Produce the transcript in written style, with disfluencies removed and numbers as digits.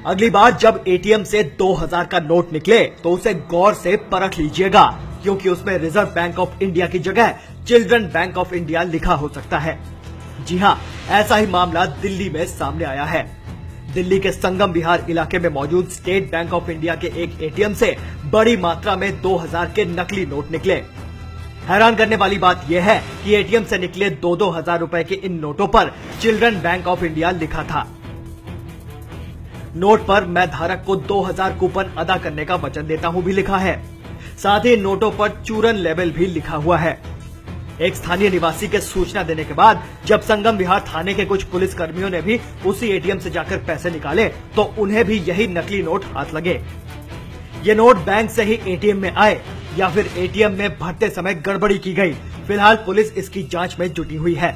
अगली बार जब एटीएम से 2000 का नोट निकले तो उसे गौर से परख लीजिएगा, क्योंकि उसमें रिजर्व बैंक ऑफ इंडिया की जगह चिल्ड्रन बैंक ऑफ इंडिया लिखा हो सकता है। जी हाँ, ऐसा ही मामला दिल्ली में सामने आया है। दिल्ली के संगम विहार इलाके में मौजूद स्टेट बैंक ऑफ इंडिया के एक एटीएम से बड़ी मात्रा में 2000 के नकली नोट निकले। हैरान करने वाली बात यह है कि एटीएम से निकले 2-2 हजार रुपए के इन नोटों पर चिल्ड्रन बैंक ऑफ इंडिया लिखा था। नोट पर मैं धारक को 2000 कूपन अदा करने का वचन देता हूं भी लिखा है। साथ ही नोटों पर चूरन लेवल भी लिखा हुआ है। एक स्थानीय निवासी के सूचना देने के बाद जब संगम विहार थाने के कुछ पुलिस कर्मियों ने भी उसी एटीएम से जाकर पैसे निकाले तो उन्हें भी यही नकली नोट हाथ लगे। ये नोट बैंक से ही एटीएम में आए या फिर एटीएम में भरते समय गड़बड़ी की गई। फिलहाल पुलिस इसकी जांच में जुटी हुई है।